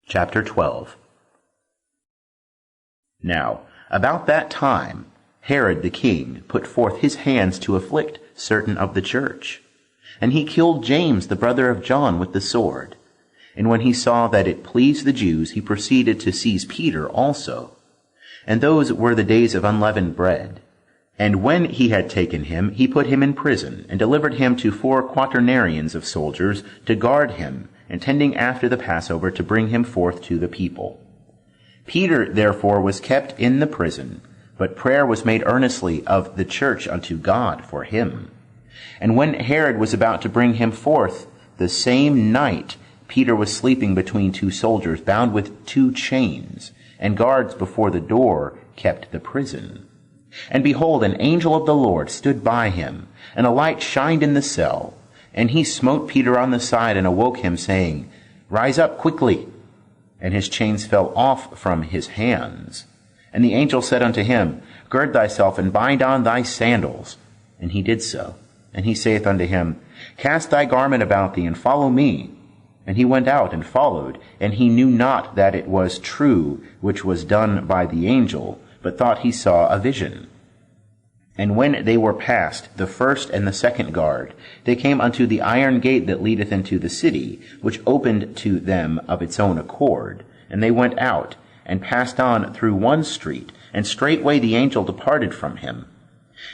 Chapter 12. Now, about that time, Herod the king put forth his hands to afflict certain of the church. And he killed James, the brother of John, with the sword. And when he saw that it pleased the Jews, he proceeded to seize Peter also. And those were the days of unleavened bread. And when he had taken him, he put him in prison, and delivered him to 4 quaternarians of soldiers to guard him, intending after the Passover to bring him forth to the people. Peter therefore was kept in the prison, but prayer was made earnestly of the church unto God for him. And when Herod was about to bring him forth, the same night Peter was sleeping between 2 soldiers, bound with 2 chains, and guards before the door kept the prison. And behold, an angel of the Lord stood by him, and a light shined in the cell. And he smote Peter on the side, and awoke him, saying, Rise up quickly. And his chains fell off from his hands. And the angel said unto him, Gird thyself, and bind on thy sandals. And he did so. And he saith unto him, Cast thy garment about thee, and follow me. And he went out and followed, and he knew not that it was true which was done by the angel, but thought he saw a vision. And when they were past the first and the second guard, they came unto the iron gate that leadeth into the city, which opened to them of its own accord. And they went out, and passed on through one street, and straightway the angel departed from him.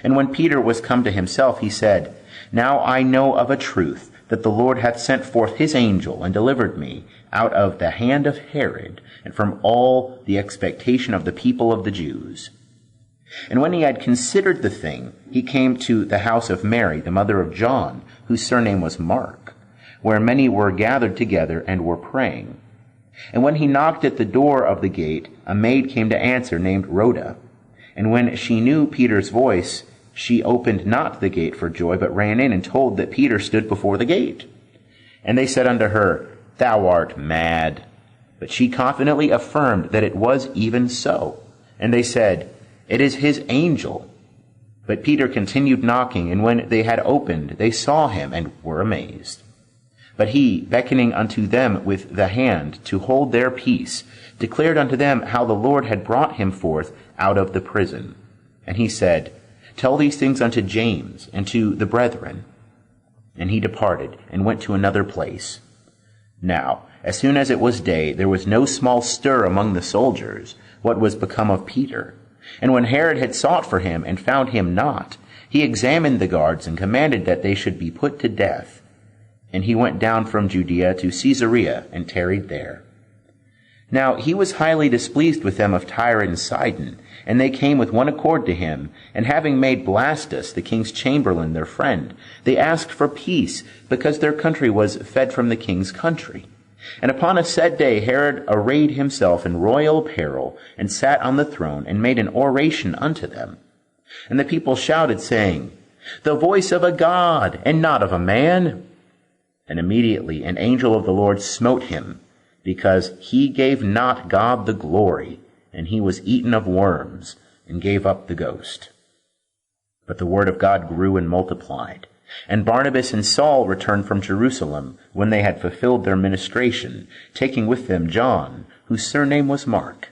And when Peter was come to himself, he said, Now I know of a truth, that the Lord hath sent forth his angel, and delivered me out of the hand of Herod, and from all the expectation of the people of the Jews. And when he had considered the thing, he came to the house of Mary, the mother of John, whose surname was Mark, where many were gathered together and were praying. And when he knocked at the door of the gate, a maid came to answer, named Rhoda. And when she knew Peter's voice, she opened not the gate for joy, but ran in and told that Peter stood before the gate. And they said unto her, Thou art mad. But she confidently affirmed that it was even so. And they said, It is his angel. But Peter continued knocking, and when they had opened, they saw him, and were amazed. But he, beckoning unto them with the hand to hold their peace, declared unto them how the Lord had brought him forth out of the prison. And he said, Tell these things unto James, and to the brethren. And he departed, and went to another place. Now, as soon as it was day, there was no small stir among the soldiers, what was become of Peter. And when Herod had sought for him, and found him not, he examined the guards, and commanded that they should be put to death. And he went down from Judea to Caesarea, and tarried there. Now he was highly displeased with them of Tyre and Sidon, and they came with one accord to him, and having made Blastus, the king's chamberlain, their friend, they asked for peace, because their country was fed from the king's country. And upon a said day Herod arrayed himself in royal apparel, and sat on the throne, and made an oration unto them. And the people shouted, saying, The voice of a God, and not of a man. And immediately an angel of the Lord smote him, because he gave not God the glory, and he was eaten of worms, and gave up the ghost. But the word of God grew and multiplied. And Barnabas and Saul returned from Jerusalem, when they had fulfilled their ministration, taking with them John, whose surname was Mark.